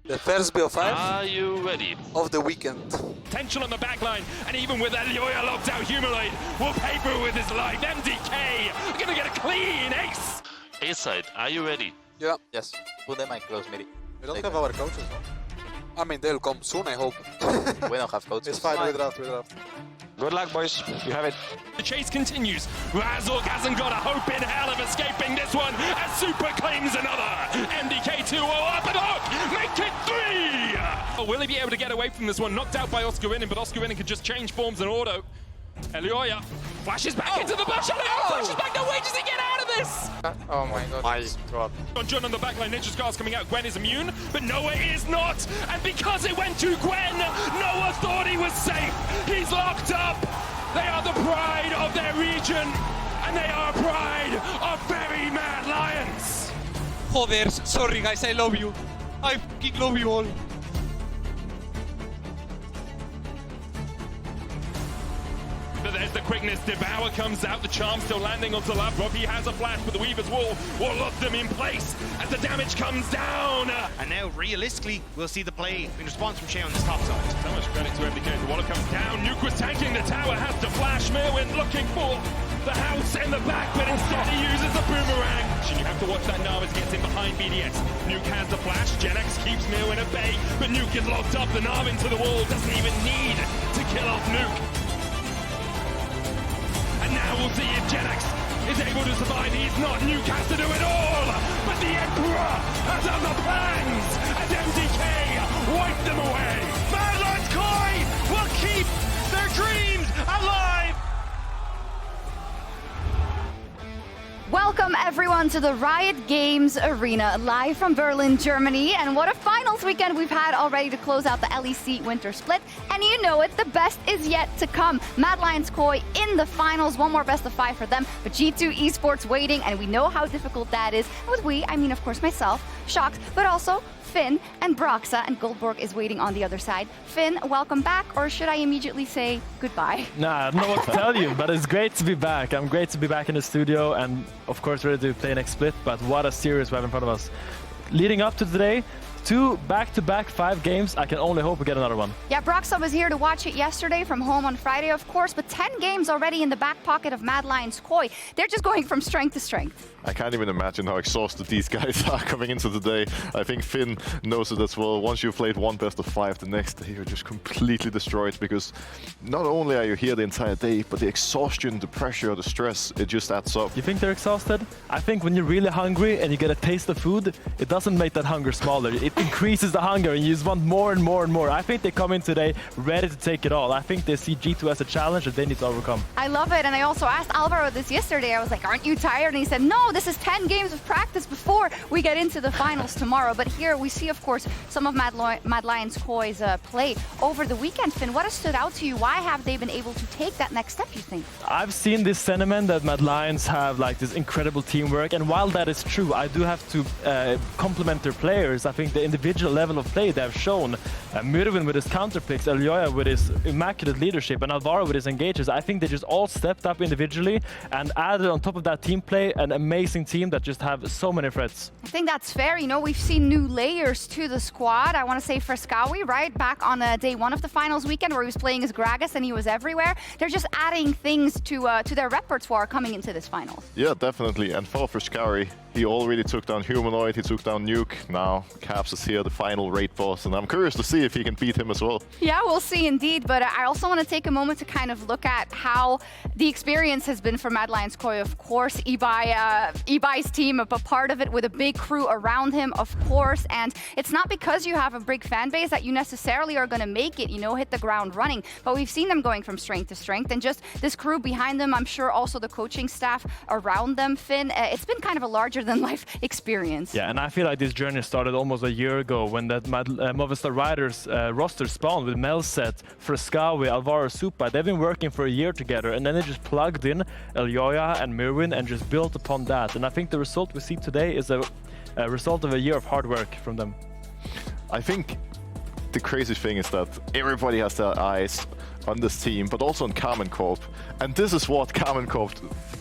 The first BO5 Are you ready? of the weekend. Potential on the back line, and even with Elioya locked out, Humanoid will paper with his life. MDK are gonna get a clean ace. A side, are you ready? Yeah, Yes, put them and close midi. we don't Take have them. our coaches, no? I mean, they'll come soon, I hope. We don't have coaches. It's fine, we draft. Good luck, boys. You have it. The chase continues. Razork hasn't got a hope in hell of escaping this one as Super claims another. MDK 2-0 up and hook, make it 3! Will he be able to get away from this one? Knocked out by Oscarinin, but Oscarinin could just change forms in auto. Elioya flashes back into the bush. Elioya flashes back. No way does he get out of this? Oh my god. My god. On Jun on the backline, Ninja Scar's coming out. Gwen is immune, but Noah is not. And because it went to Gwen, Noah thought he was safe. He's locked up. They are the pride of their region, and they are pride of very mad lions. Joder, sorry guys, I love you. I fucking love you all. But there's the quickness. Devour comes out. The charm still landing onto Lavrov. He has a flash, but the Weaver's Wall will lock them in place as the damage comes down. And now, realistically, we'll see the play in response from Shea on this top side. So much credit to MDK. The Waller comes down. Nuke was tanking. The tower has to flash. Merwin looking for the house in the back, but instead he uses the boomerang. And you have to watch that Nav as he gets in behind BDS. Nuke has the flash. Genex keeps Merwin at bay, but Nuke is locked up. The Nav into the wall. Doesn't even need to kill off Nuke. And now we'll see if Genex is able to survive. He's not. Nuke has to do it all. But the Emperor has other plans. And MDK wipe them away. Madlands Koi will keep their dreams alive. Welcome everyone to the Riot Games Arena, live from Berlin, Germany. And what a finals weekend we've had already to close out the LEC Winter Split. And you know it, the best is yet to come. Mad Lions Koi in the finals, one more best of 5 for them. But G2 Esports waiting, and we know how difficult that is. And with we, I mean of course myself, Shocked, but also Finn and Broxa, and Goldborg is waiting on the other side. Finn, welcome back, or should I immediately say goodbye? Nah, I don't know what to tell you, but it's great to be back. I'm great to be back in the studio and of course ready to play next split, but what a series we have in front of us. Leading up to today, 2 back-to-back 5 games. I can only hope we get another one. Yeah, Broxa was here to watch it yesterday from home on Friday, of course, but 10 games already in the back pocket of Mad Lions Koi. They're just going from strength to strength. I can't even imagine how exhausted these guys are coming into the day. I think Finn knows it as well. Once you've played one best of 5, the next day you're just completely destroyed, because not only are you here the entire day, but the exhaustion, the pressure, the stress, it just adds up. You think they're exhausted? I think when you're really hungry and you get a taste of food, it doesn't make that hunger smaller. It increases the hunger and you just want more and more and more. I think they come in today ready to take it all. I think they see G2 as a challenge that they need to overcome. I love it, and I also asked Alvaro this yesterday. I was like, aren't you tired? And he said, no, this is 10 games of practice before we get into the finals tomorrow. But here we see, of course, some of Mad Lions Koi's play over the weekend. Finn, what has stood out to you? Why have they been able to take that next step, you think? I've seen this sentiment that Mad Lions have like this incredible teamwork, and while that is true, I do have to compliment their players. I think the individual level of play they have shown, Merwin with his counter picks, Elioya with his immaculate leadership, and Alvaro with his engages, I think they just all stepped up individually and added on top of that team play an amazing team that just have so many threats. I think that's fair. You know, we've seen new layers to the squad. I want to say Frescawi, right? Back on day 1 of the finals weekend where he was playing as Gragas and he was everywhere. They're just adding things to their repertoire coming into this finals. Yeah, definitely. And for Frishkari, he already took down Humanoid, he took down Nuke. Now Caps is here, the final raid boss, and I'm curious to see if he can beat him as well. Yeah, we'll see indeed, but I also want to take a moment to kind of look at how the experience has been for Mad Lions Koi. Of course, Ibai's team, a part of it with a big crew around him, of course, and it's not because you have a big fan base that you necessarily are going to make it, you know, hit the ground running, but we've seen them going from strength to strength, and just this crew behind them, I'm sure also the coaching staff around them, Finn, it's been kind of a larger-than-life experience. Yeah, and I feel like this journey started almost a year ago when that Movistar Riders roster spawned with Melset, Frescawi, Alvaro, Supa. They've been working for a year together, and then they just plugged in Elioya and Merwin and just built upon that. And I think the result we see today is a result of a year of hard work from them. I think the crazy thing is that everybody has their eyes on this team, but also on Carmen Corp. And this is what Carmen Corp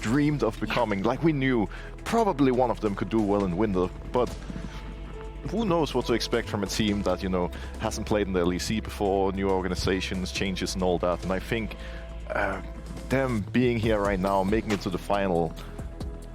dreamed of becoming. Like, we knew probably one of them could do well in winter, but who knows what to expect from a team that, you know, hasn't played in the LEC before, new organizations, changes and all that. And I think them being here right now, making it to the final,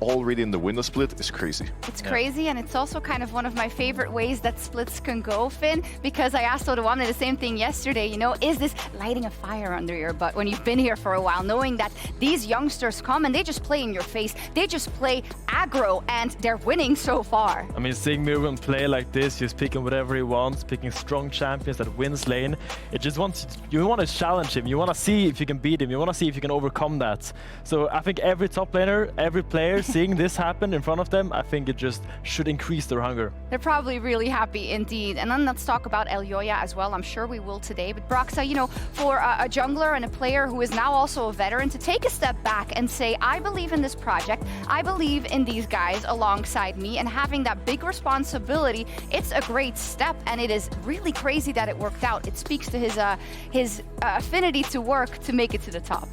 already in the winner split is crazy. It's crazy, and it's also kind of one of my favorite ways that splits can go, Finn, because I asked Odoamne the same thing yesterday, you know, is this lighting a fire under your butt when you've been here for a while, knowing that these youngsters come and they just play in your face, they just play aggro, and they're winning so far. I mean, seeing Mirwin play like this, he's picking whatever he wants, picking strong champions that wins lane. It just wants, you want to challenge him, you want to see if you can beat him, you want to see if you can overcome that. So I think every top laner, every player, seeing this happen in front of them, I think it just should increase their hunger. They're probably really happy indeed. And then let's talk about Elyoya as well. I'm sure we will today. But Broxa, you know, for a jungler and a player who is now also a veteran to take a step back and say, I believe in this project, I believe in these guys alongside me, and having that big responsibility, it's a great step, and it is really crazy that it worked out. It speaks to his affinity to work to make it to the top.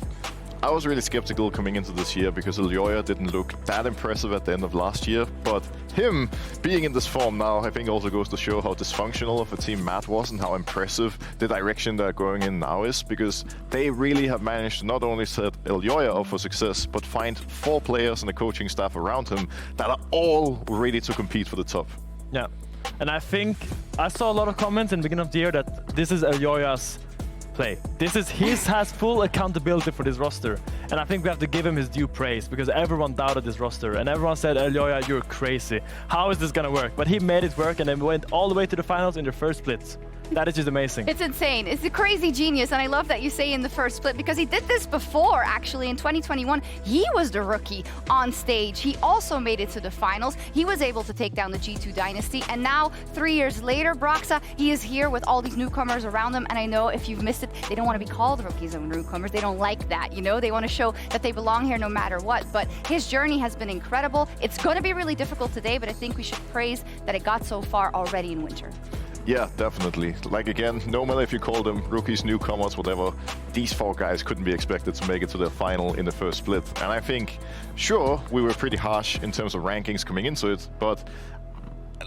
I was really skeptical coming into this year because Elyoya didn't look that impressive at the end of last year, but him being in this form now, I think also goes to show how dysfunctional of a team Matt was and how impressive the direction they're going in now is, because they really have managed to not only set Elyoya up for success, but find 4 players and a coaching staff around him that are all ready to compete for the top. Yeah, and I think I saw a lot of comments in the beginning of the year that this is Elyoya's play. This is has full accountability for this roster, and I think we have to give him his due praise, because everyone doubted this roster and everyone said, Elyoya, you're crazy. How is this gonna work? But he made it work and then went all the way to the finals in their first split. That is just amazing. It's insane. It's a crazy genius, and I love that you say in the first split, because he did this before, actually, in 2021. He was the rookie on stage. He also made it to the finals. He was able to take down the G2 dynasty, and now, 3 years later, Broxa, he is here with all these newcomers around him, and I know if you've missed it, they don't want to be called rookies and newcomers. They don't like that, you know? They want to show that they belong here no matter what, but his journey has been incredible. It's going to be really difficult today, but I think we should praise that it got so far already in winter. Yeah, definitely. Like, again, no matter if you call them rookies, newcomers, whatever, these 4 guys couldn't be expected to make it to the final in the first split. And I think, sure, we were pretty harsh in terms of rankings coming into it, but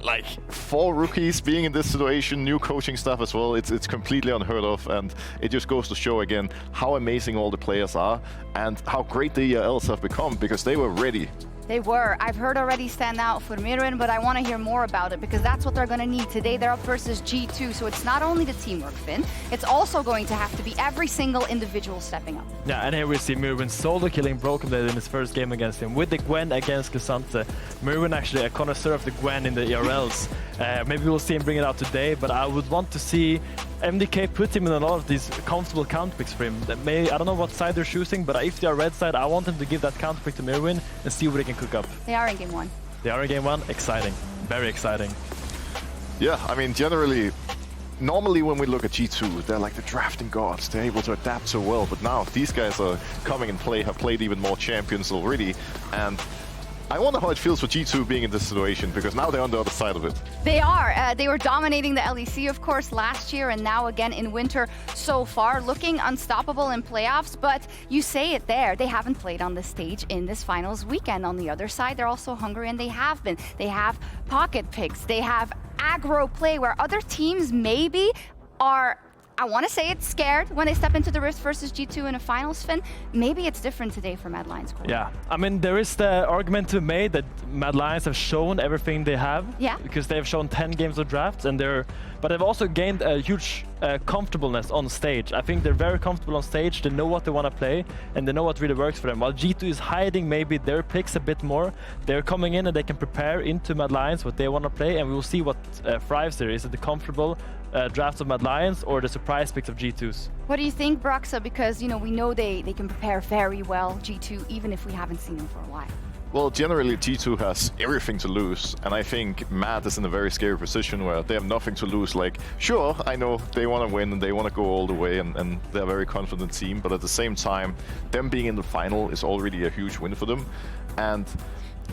like 4 rookies being in this situation, new coaching staff as well, it's completely unheard of, and it just goes to show again how amazing all the players are and how great the ELs have become, because they were ready. They were. I've heard already stand out for Mirwin, but I want to hear more about it, because that's what they're going to need. Today they're up versus G2, so it's not only the teamwork, Finn, it's also going to have to be every single individual stepping up. Yeah, and here we see Mirwin solo killing Broken Blade in his first game against him with the Gwen against Cassante. Mirwin actually a connoisseur of the Gwen in the ERLs. Maybe we'll see him bring it out today, but I would want to see MDK put him in a lot of these comfortable counter picks for him. I don't know what side they're choosing, but if they are red side, I want them to give that counter pick to Mirwin and see what he can cook up. They are in game 1. They are in game 1. Exciting. Very exciting. Yeah, I mean, generally, normally when we look at G2, they're like the drafting gods. They're able to adapt so well, but now these guys are coming and have played even more champions already, and I wonder how it feels for G2 being in this situation, because now they're on the other side of it. They are. They were dominating the LEC, of course, last year, and now again in winter so far, looking unstoppable in playoffs. But you say it there, they haven't played on this stage in this finals weekend. On the other side, they're also hungry, and they have been. They have pocket picks. They have aggro play, where other teams maybe are, I want to say it's scared when they step into the Rift versus G2 in a finals, Finn. Maybe it's different today for Mad Lions. Yeah, I mean, there is the argument to be made that Mad Lions have shown everything they have. Yeah. Because they've shown 10 games of drafts, and but they've also gained a huge comfortableness on stage. I think they're very comfortable on stage. They know what they want to play, and they know what really works for them. While G2 is hiding maybe their picks a bit more, they're coming in and they can prepare into Mad Lions what they want to play, and we will see what thrives there. Is it the comfortable drafts of Mad Lions or the surprise picks of G2s? What do you think, Broxa? Because, you know, we know they can prepare very well, G2, even if we haven't seen them for a while. Well, generally G2 has everything to lose, and I think Matt is in a very scary position where they have nothing to lose. Like, sure, I know they want to win and they want to go all the way, and they're a very confident team, but at the same time, them being in the final is already a huge win for them. And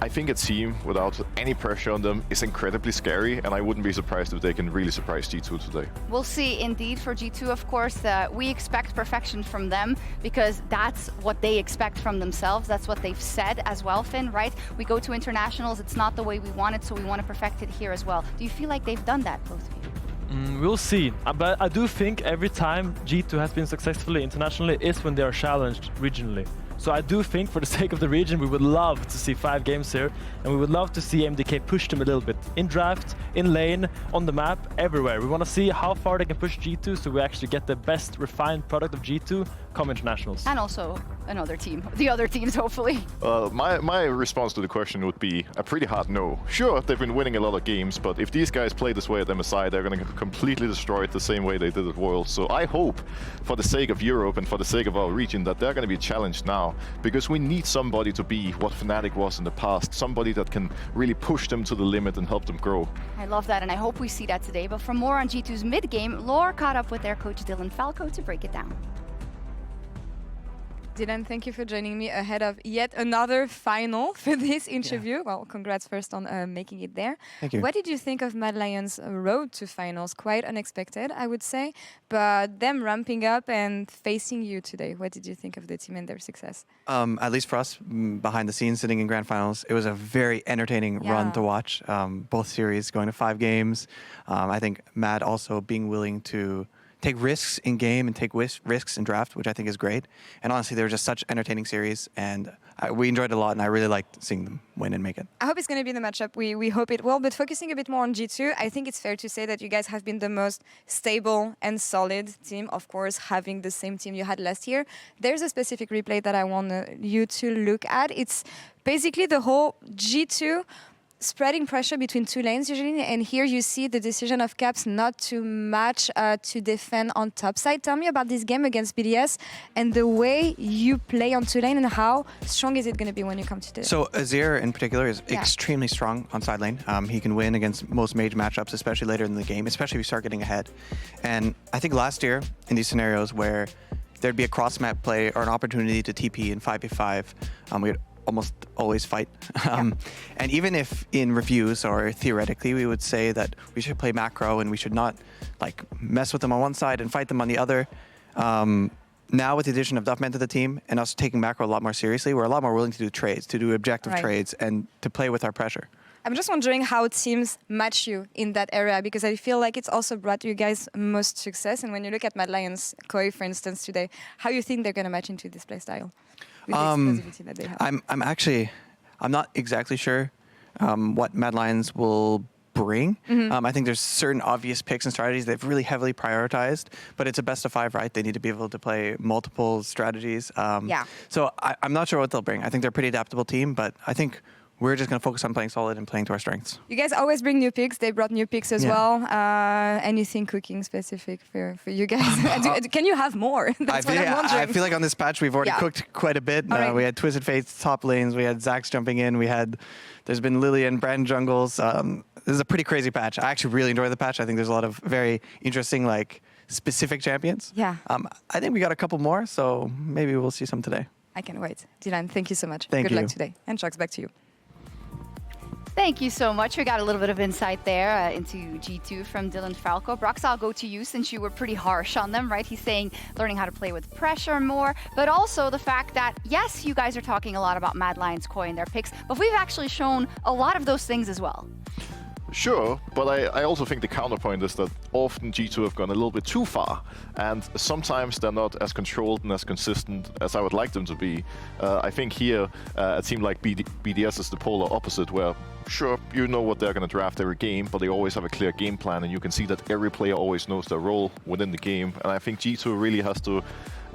I think a team without any pressure on them is incredibly scary, and I wouldn't be surprised if they can really surprise G2 today. We'll see indeed for G2, of course. We expect perfection from them because that's what they expect from themselves. That's what they've said as well, Finn, right? We go to internationals, it's not the way we want it, so we want to perfect it here as well. Do you feel like they've done that, both of you? We'll see, but I do think every time G2 has been successfully internationally is when they are challenged regionally. So I do think, for the sake of the region, we would love to see 5 games here, and we would love to see MDK push them a little bit. In draft, in lane, on the map, everywhere. We want to see how far they can push G2, so we actually get the best refined product of G2 come internationals. And also another team, the other teams, hopefully. My response to the question would be a pretty hard no. Sure, they've been winning a lot of games, but if these guys play this way at MSI, they're going to completely destroy it the same way they did at Worlds. So I hope, for the sake of Europe and for the sake of our region, that they're going to be challenged now, because we need somebody to be what Fnatic was in the past, somebody that can really push them to the limit and help them grow. I love that, and I hope we see that today. But for more on G2's mid-game, Lore caught up with their coach Dylan Falco to break it down. Dylan, thank you for joining me ahead of yet another final for this interview. Yeah. Well, congrats first on making it there. Thank you. What did you think of Mad Lions' road to finals? Quite unexpected, I would say, but them ramping up and facing you today. What did you think of the team and their success? At least for us, behind the scenes, sitting in grand finals, it was a very entertaining run to watch. Both series going to 5 games. I think Mad also being willing to take risks in game and take risks in draft, which I think is great. And honestly, they were just such entertaining series, and we enjoyed it a lot, and I really liked seeing them win and make it. I hope it's going to be the matchup. We hope it will, but focusing a bit more on G2, I think it's fair to say that you guys have been the most stable and solid team, of course, having the same team you had last year. There's a specific replay that I want you to look at. It's basically the whole G2 spreading pressure between 2 lanes usually, and here you see the decision of Caps not to match to defend on top side. Tell me about this game against BDS and the way you play on 2 lane, and how strong is it going to be when you come to the... So Azir in particular is extremely strong on side lane. He can win against most mage matchups, especially later in the game, especially if you start getting ahead. And I think last year, in these scenarios where there'd be a cross-map play or an opportunity to TP in 5v5, we would almost always fight. And even if in reviews or theoretically we would say that we should play macro and we should not like mess with them on one side and fight them on the other, now with the addition of Duffman to the team and us taking macro a lot more seriously, we're a lot more willing to do trades, to do objective trades and to play with our pressure. I'm just wondering how teams match you in that area, because I feel like it's also brought you guys most success. And when you look at Mad Lions, Koi, for instance, today, how you think they're going to match into this play style? With the explosivity that they have? I'm not exactly sure what Mad Lions will bring. I think there's certain obvious picks and strategies they've really heavily prioritized, but it's a best of 5, right? They need to be able to play multiple strategies. So I'm not sure what they'll bring. I think they're a pretty adaptable team, but I think we're just going to focus on playing solid and playing to our strengths. You guys always bring new picks. They brought new picks as well. Anything cooking specific for you guys? Can you have more? That's what I'm wondering. I feel like on this patch we've already cooked quite a bit. We had Twisted Fates top lanes. We had Zax jumping in. There's been Lillian, Brand jungles. This is a pretty crazy patch. I actually really enjoy the patch. I think there's a lot of very interesting specific champions. I think we got a couple more, so maybe we'll see some today. I can't wait. Dylan, thank you so much. Good luck today. And Chucks, back to you. Thank you so much. We got a little bit of insight there into G2 from Dylan Falco. Brox, I'll go to you since you were pretty harsh on them, right? He's saying learning how to play with pressure more, but also the fact that, yes, you guys are talking a lot about Mad Lions, Koi and their picks, but we've actually shown a lot of those things as well. Sure, but I also think the counterpoint is that often G2 have gone a little bit too far, and sometimes they're not as controlled and as consistent as I would like them to be. I think here a team like BDS is the polar opposite, where sure, you know what they're going to draft every game, but they always have a clear game plan, and you can see that every player always knows their role within the game. And I think G2 really has to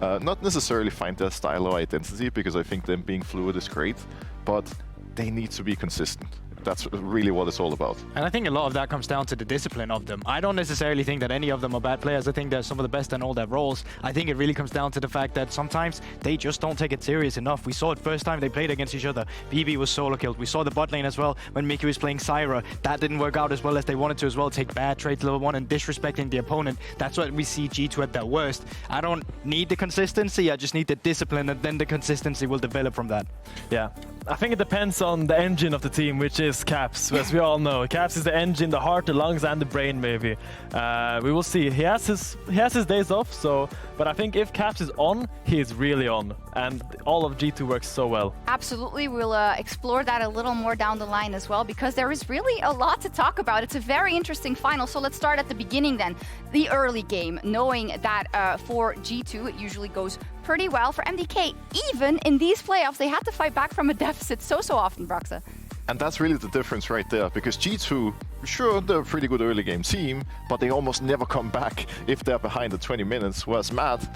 not necessarily find their style or identity, because I think them being fluid is great, but they need to be consistent. That's really what it's all about. And I think a lot of that comes down to the discipline of them. I don't necessarily think that any of them are bad players. I think they're some of the best in all their roles. I think it really comes down to the fact that sometimes they just don't take it serious enough. We saw it first time they played against each other. BB was solo killed. We saw the bot lane as well when Mickey was playing Syra. That didn't work out as well as they wanted to as well. Take bad trades level 1 and disrespecting the opponent. That's what we see G2 at their worst. I don't need the consistency. I just need the discipline, and then the consistency will develop from that. Yeah. I think it depends on the engine of the team, which is Caps, as we all know. Caps is the engine, the heart, the lungs, and the brain, maybe. We will see. He has his days off, so. But I think if Caps is on, he is really on, and all of G2 works so well. Absolutely, we'll explore that a little more down the line as well, because there is really a lot to talk about. It's a very interesting final, so let's start at the beginning then. The early game, knowing that for G2 it usually goes pretty well. For MDK, even in these playoffs, they had to fight back from a deficit so often, Braxa. And that's really the difference right there, because G2, sure, they're a pretty good early game team, but they almost never come back if they're behind the 20 minutes, whereas Mad,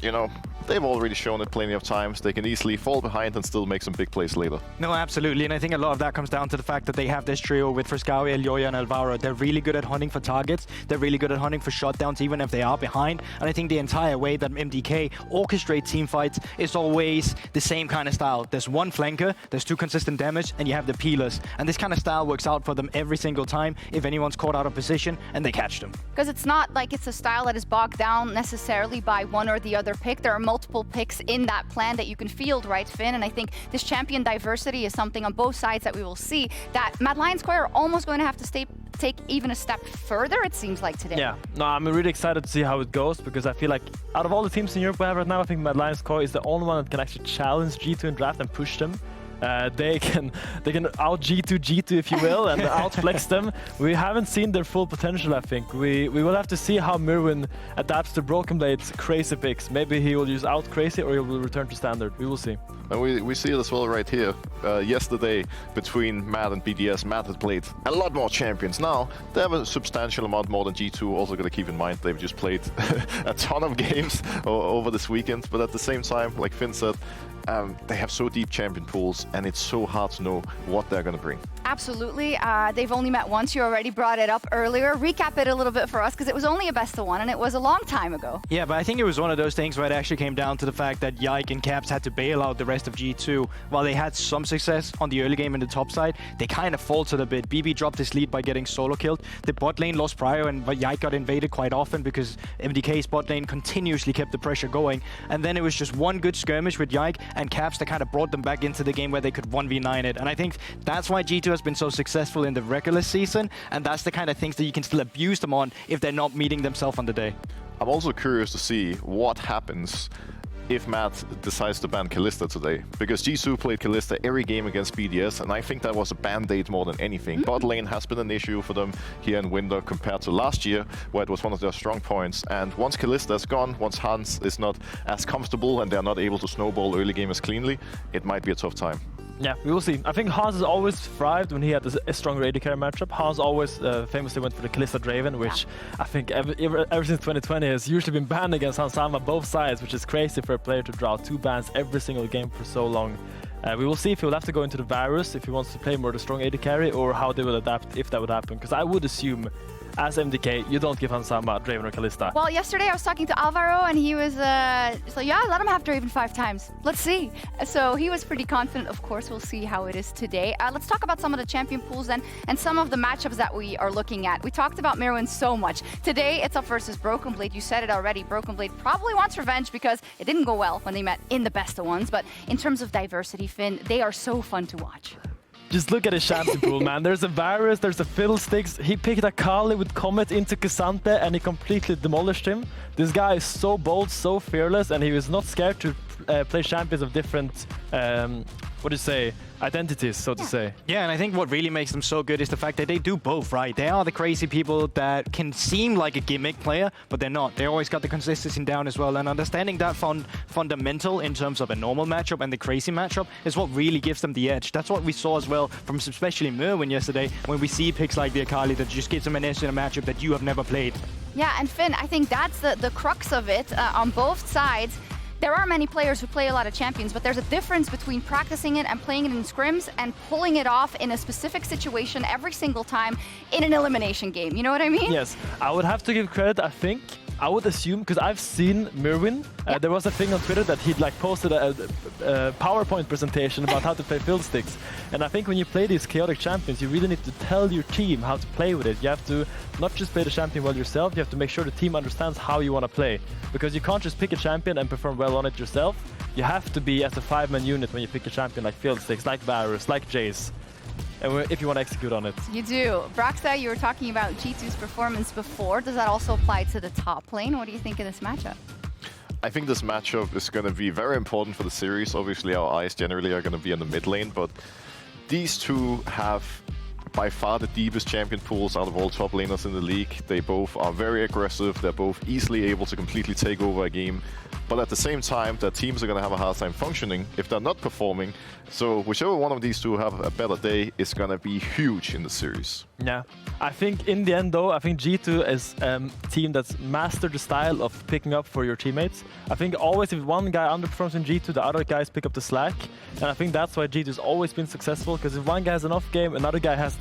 you know, they've already shown it plenty of times. They can easily fall behind and still make some big plays later. No, absolutely. And I think a lot of that comes down to the fact that they have this trio with Friscawi, Elioya, and Alvaro. They're really good at hunting for targets. They're really good at hunting for shutdowns, even if they are behind. And I think the entire way that MDK orchestrate team fights is always the same kind of style. There's one flanker, there's 2 consistent damage, and you have the peelers. And this kind of style works out for them every single time if anyone's caught out of position and they catch them. Because it's not like it's a style that is bogged down necessarily by one or the other pick. There are multiple picks in that plan that you can field, right, Finn? And I think this champion diversity is something on both sides that we will see that Mad Lions Square are almost going to have to take even a step further, it seems like today. Yeah, no, I'm really excited to see how it goes, because I feel like out of all the teams in Europe we have right now, I think Mad Lions Core is the only one that can actually challenge G2 in draft and push them. They can out G2 if you will, and outflex them. We haven't seen their full potential, I think. We will have to see how Mirwin adapts to Broken Blade's crazy picks. Maybe he will use out crazy or he will return to standard. We will see. And we see it as well right here. Yesterday, between Mad and BDS, Mad has played a lot more champions. Now, they have a substantial amount more than G2. Also got to keep in mind, they've just played a ton of games over this weekend. But at the same time, like Finn said, they have so deep champion pools, and it's so hard to know what they're going to bring. Absolutely. They've only met once. You already brought it up earlier. Recap it a little bit for us, because it was only a best-of-1, and it was a long time ago. Yeah, but I think it was one of those things where it actually came down to the fact that Yike and Caps had to bail out the rest of G2. While they had some success on the early game in the top side, they kind of faltered a bit. BB dropped his lead by getting solo killed. The bot lane lost prio, and Yike got invaded quite often because MDK's bot lane continuously kept the pressure going. And then it was just one good skirmish with Yike and Caps that kind of brought them back into the game where they could 1v9 it. And I think that's why G2 has been so successful in the regular season, and that's the kind of things that you can still abuse them on if they're not meeting themselves on the day. I'm also curious to see what happens if Matt decides to ban Kalista today, because Jisoo played Kalista every game against BDS, and I think that was a band-aid more than anything. Bot lane has been an issue for them here in Winter compared to last year, where it was one of their strong points. And once Kalista is gone, once Hans is not as comfortable and they're not able to snowball early game as cleanly, it might be a tough time. Yeah, we will see. I think Hans has always thrived when he had a stronger AD carry matchup. Hans always famously went for the Kalista Draven, which I think ever since 2020 has usually been banned against Hansama both sides, which is crazy for a player to draw 2 bans every single game for so long. We will see if he will have to go into the Varus if he wants to play more the strong AD carry, or how they will adapt if that would happen. Because I would assume, as MDK, you don't give Hansama Draven or Kalista. Well, yesterday I was talking to Alvaro, and he was like, yeah, let him have Draven 5 times. Let's see. So he was pretty confident. Of course, we'll see how it is today. Let's talk about some of the champion pools then, and some of the matchups that we are looking at. We talked about Mirwin so much. Today, it's up versus Broken Blade. You said it already. Broken Blade probably wants revenge because it didn't go well when they met in the best-of-1s. But in terms of diversity, Finn, they are so fun to watch. Just look at his champion pool, man. There's a Varus, there's a Fiddlesticks. He picked a Kali with Comet into K'Sante, and he completely demolished him. This guy is so bold, so fearless, and he was not scared to play champions of different, what do you say, identities, so to say. Yeah, and I think what really makes them so good is the fact that they do both, right? They are the crazy people that can seem like a gimmick player, but they're not. They always got the consistency down as well, and understanding that fundamental in terms of a normal matchup and the crazy matchup is what really gives them the edge. That's what we saw as well from especially Mirwin yesterday, when we see picks like the Akali that just gives them an edge in a matchup that you have never played. Yeah, and Finn, I think that's the crux of it on both sides. There are many players who play a lot of champions, but there's a difference between practicing it and playing it in scrims and pulling it off in a specific situation every single time in an elimination game. You know what I mean? Yes, I would have to give credit, I think, I would assume, because I've seen Mirwin, there was a thing on Twitter that he'd like posted a PowerPoint presentation about how to play Fiddlesticks. And I think when you play these chaotic champions, you really need to tell your team how to play with it. You have to not just play the champion well yourself, you have to make sure the team understands how you want to play. Because you can't just pick a champion and perform well on it yourself. You have to be as a 5-man unit when you pick a champion like Fiddlesticks, like Varus, like Jace. And if you want to execute on it. You do. Broxah, you were talking about G2's performance before. Does that also apply to the top lane? What do you think of this matchup? I think this matchup is going to be very important for the series. Obviously, our eyes generally are going to be on the mid lane, but these two have by far the deepest champion pools out of all top laners in the league. They both are very aggressive. They're both easily able to completely take over a game. But at the same time, their teams are going to have a hard time functioning if they're not performing. So whichever one of these two have a better day is going to be huge in the series. Yeah, I think in the end though, I think G2 is a team that's mastered the style of picking up for your teammates. I think always if one guy underperforms in G2, the other guys pick up the slack. And I think that's why G2's always been successful, because if one guy has an off game, another guy has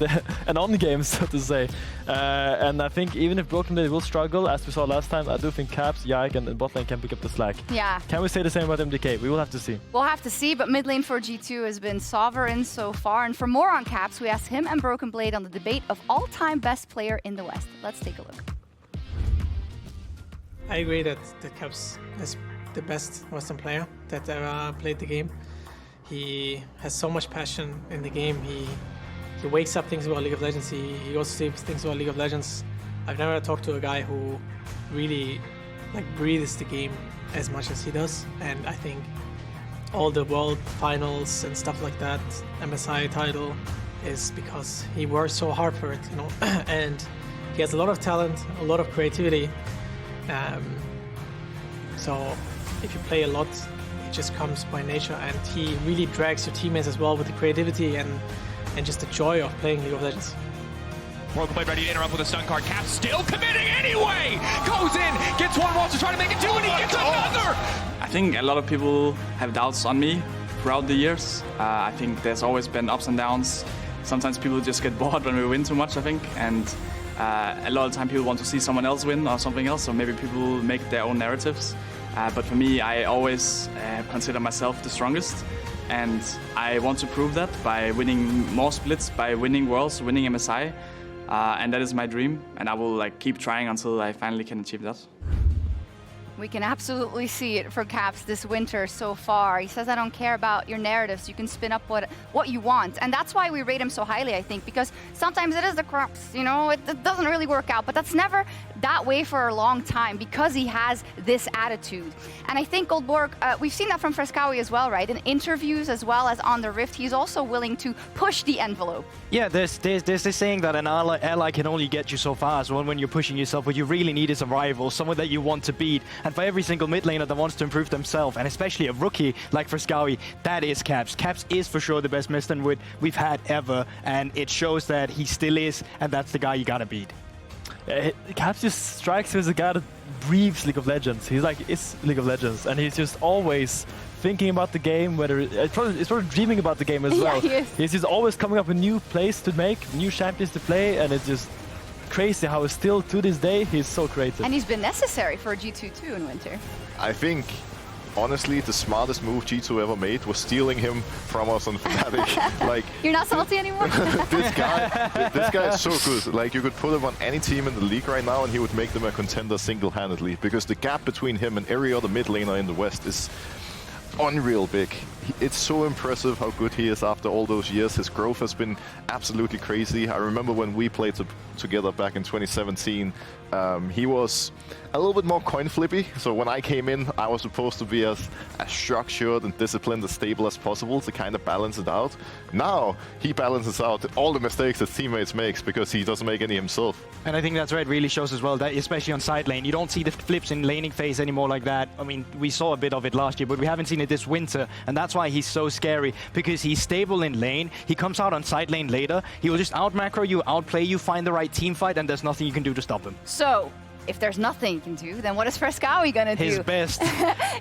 an on game, so to say. And I think even if Broken Blade will struggle, as we saw last time, I do think Caps, Yike and Botlane can pick up the slack. Yeah. Can we say the same about MDK? We will have to see. We'll have to see, but mid lane for G2 has been sovereign so far. And for more on Caps, we asked him and Broken Blade on the debate of all-time best player in the West. Let's take a look. I agree that Caps is the best Western player that ever played the game. He has so much passion in the game. He wakes up thinking about League of Legends. He goes to sleep thinks about League of Legends. I've never talked to a guy who really breathes the game as much as he does. And I think all the world finals and stuff like that, MSI title, is because he works so hard for it, you know. And he has a lot of talent, a lot of creativity. So if you play a lot, it just comes by nature, and he really drags your teammates as well with the creativity and just the joy of playing League of Legends. Broken Blade ready to interrupt with a stun card. Cap still committing anyway! Goes in, gets one wall to try to make it two, and he gets another! I think a lot of people have doubts on me throughout the years. I think there's always been ups and downs. Sometimes people just get bored when we win too much, I think. And a lot of the time people want to see someone else win or something else, so maybe people make their own narratives. But for me, I always consider myself the strongest. And I want to prove that by winning more splits, by winning Worlds, winning MSI. And that is my dream, and I will keep trying until I finally can achieve that. We can absolutely see it for Caps this winter so far. He says, I don't care about your narratives. You can spin up what you want. And that's why we rate him so highly, I think, because sometimes it is the crops, you know, it doesn't really work out. But that's never that way for a long time because he has this attitude. And I think Goldborg, we've seen that from Frescawi as well, right? In interviews as well as on the Rift, he's also willing to push the envelope. Yeah, there's this saying that an ally can only get you so far. So when you're pushing yourself, what you really need is a rival, someone that you want to beat. And for every single mid laner that wants to improve themselves, and especially a rookie like Frescawi, that is Caps. Caps is for sure the best Mr. Wood we've had ever, and it shows that he still is, and that's the guy you gotta beat. Caps just strikes me as a guy that breathes League of Legends. He's like, it's League of Legends, and he's just always thinking about the game, whether it's probably dreaming about the game as well. Yeah, he's just always coming up with new plays to make, new champions to play, and it's just crazy how still to this day he's so creative. And he's been necessary for G2 too in winter. I think, honestly, the smartest move G2 ever made was stealing him from us on Fnatic. You're not salty anymore? this guy is so good. Like, you could put him on any team in the league right now and he would make them a contender single-handedly, because the gap between him and every other mid laner in the West is unreal big. It's so impressive how good he is after all those years. His growth has been absolutely crazy. I remember when we played together back in 2017, he was a little bit more coin flippy. So when I came in, I was supposed to be as structured and disciplined, as stable as possible to kind of balance it out. Now he balances out all the mistakes his teammates makes because he doesn't make any himself. And I think that's where it really shows as well, that especially on side lane, you don't see the flips in laning phase anymore like that. I mean, we saw a bit of it last year, but we haven't seen it this winter, and that's why he's so scary, because he's stable in lane. He comes out on side lane later. He will just out macro you, outplay you, find the right team fight, and there's nothing you can do to stop him. So, if there's nothing he can do, then what is Frescawi gonna do? His best.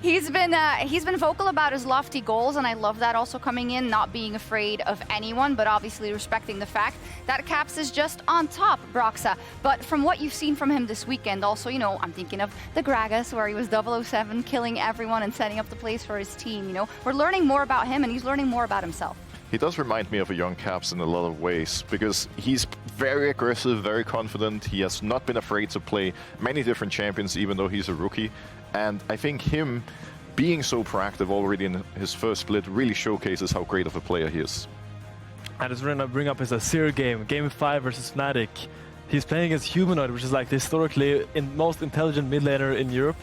He's been vocal about his lofty goals, and I love that also coming in, not being afraid of anyone, but obviously respecting the fact that Caps is just on top, Broxa. But from what you've seen from him this weekend, also, you know, I'm thinking of the Gragas, where he was 007, killing everyone and setting up the place for his team, you know. We're learning more about him, and he's learning more about himself. He does remind me of a young Caps in a lot of ways, because he's very aggressive, very confident. He has not been afraid to play many different champions, even though he's a rookie. And I think him being so proactive already in his first split really showcases how great of a player he is. I just want to bring up his Azir game, Game 5 versus Fnatic. He's playing as Humanoid, which is like the historically most intelligent mid laner in Europe,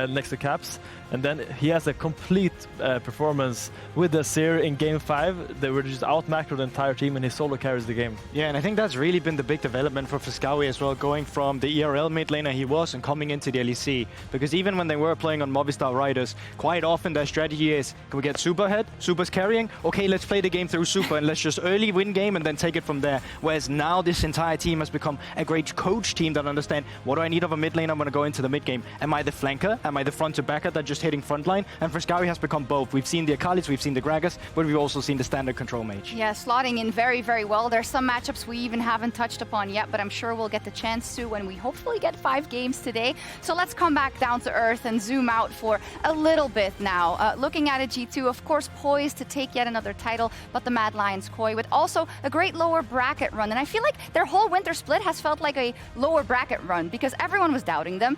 next to Caps. And then he has a complete performance with the Azir in Game 5. They were just out-macroed the entire team, and he solo carries the game. Yeah, and I think that's really been the big development for Frescawi as well, going from the ERL mid laner he was and coming into the LEC. Because even when they were playing on Movistar Riders, quite often their strategy is, can we get Super ahead? Super's carrying? Okay, let's play the game through Super, and let's just early win game and then take it from there. Whereas now this entire team has become a great coach team that understand, what do I need of a mid lane? I'm going to go into the mid game. Am I the flanker? Am I the front to backer that just hitting frontline? And Frescawi has become both. We've seen the Akalis, we've seen the Gragas, but we've also seen the standard control mage. Yeah, slotting in very, very well. There's some matchups we even haven't touched upon yet, but I'm sure we'll get the chance to when we hopefully get 5 games today. So let's come back down to earth and zoom out for a little bit now. Looking at a G2, of course, poised to take yet another title, but the Mad Lions coy with also a great lower bracket run. And I feel like their whole winter split has felt like a lower bracket run because everyone was doubting them.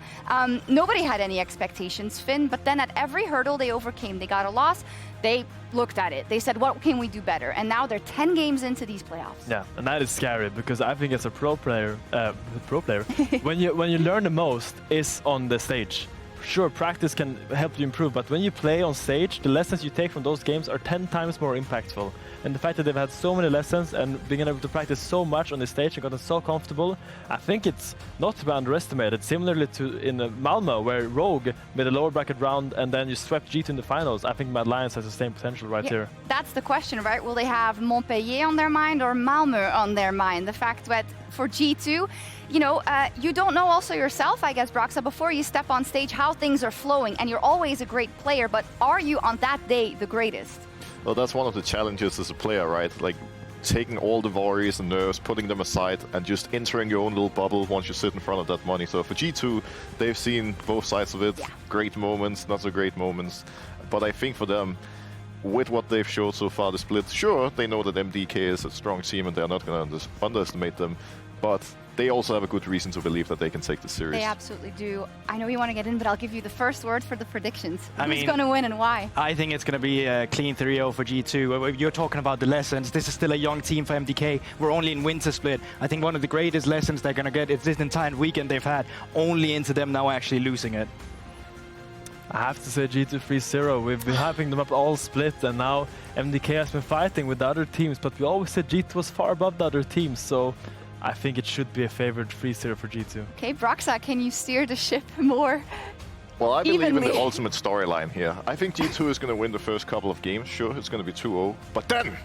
Nobody had any expectations, Finn, but then at every hurdle they overcame, they got a loss, they looked at it, they said, what can we do better? And now they're 10 games into these playoffs. Yeah, and that is scary because I think as a pro player, when you learn the most is on the stage. Sure, practice can help you improve, but when you play on stage, the lessons you take from those games are 10 times more impactful. And the fact that they've had so many lessons and being able to practice so much on the stage and gotten so comfortable, I think it's not to be underestimated. Similarly to in Malmö, where Rogue made a lower bracket round and then you swept G2 in the finals, I think Mad Lions has the same potential right here. That's the question, right? Will they have Montpellier on their mind or Malmö on their mind? The fact that for G2, you know, you don't know also yourself, I guess, Broxa, before you step on stage, how things are flowing. And you're always a great player, but are you on that day the greatest? Well, that's one of the challenges as a player, right? Like taking all the worries and nerves, putting them aside, and just entering your own little bubble once you sit in front of that money. So for G2, they've seen both sides of it. Yeah. Great moments, not so great moments. But I think for them, with what they've showed so far, the split, sure, they know that MDK is a strong team and they're not going to underestimate them. But they also have a good reason to believe that they can take this series. They absolutely do. I know you want to get in, but I'll give you the first word for the predictions. Who's Who's going to win and why? I think it's going to be a clean 3-0 for G2. You're talking about the lessons. This is still a young team for MDK. We're only in winter split. I think one of the greatest lessons they're going to get is this entire weekend they've had, only into them now actually losing it. I have to say G2 3-0. We've been hyping them up all split, and now MDK has been fighting with the other teams, but we always said G2 was far above the other teams, so I think it should be a favored 3-0 for G2. Okay, Broxa, can you steer the ship more Well, I believe evenly in the ultimate storyline here. I think G2 is going to win the first couple of games. Sure, it's going to be 2-0, but then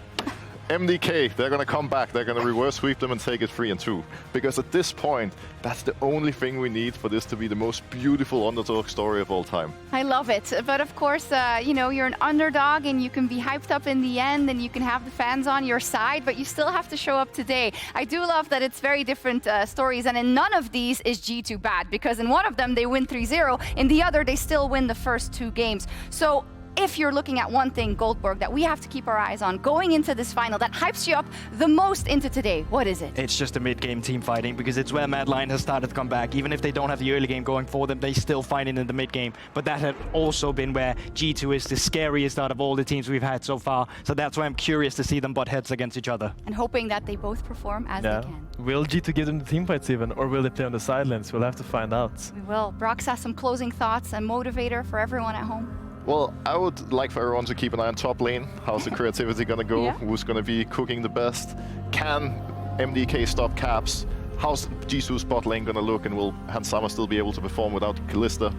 MDK, they're going to come back. They're going to reverse sweep them and take it 3-2. Because at this point, that's the only thing we need for this to be the most beautiful underdog story of all time. I love it. But of course, you know, you're an underdog and you can be hyped up in the end and you can have the fans on your side, but you still have to show up today. I do love that it's very different stories, and in none of these is G2 bad, because in one of them they win 3-0, in the other they still win the first 2 games. So if you're looking at one thing, Goldberg, that we have to keep our eyes on going into this final that hypes you up the most into today, what is it? It's just a mid-game team fighting, because it's where Mad Lion has started to come back. Even if they don't have the early game going for them, they still fight it in the mid-game. But that had also been where G2 is the scariest out of all the teams we've had so far. So that's why I'm curious to see them butt heads against each other. And hoping that they both perform as they can. Will G2 give them the team fights even, or will they play on the sidelines? We'll have to find out. We will. Brox has some closing thoughts and motivator for everyone at home. Well, I would like for everyone to keep an eye on top lane. How's the creativity gonna go? Yeah. Who's gonna be cooking the best? Can MDK stop Caps? How's Jisoo's bot lane gonna look? And will Hansama still be able to perform without Kalista?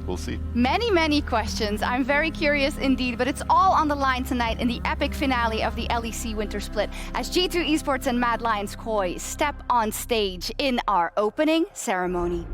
We'll see. Many, many questions. I'm very curious indeed, but it's all on the line tonight in the epic finale of the LEC Winter Split as G2 Esports and Mad Lions Koi step on stage in our opening ceremony.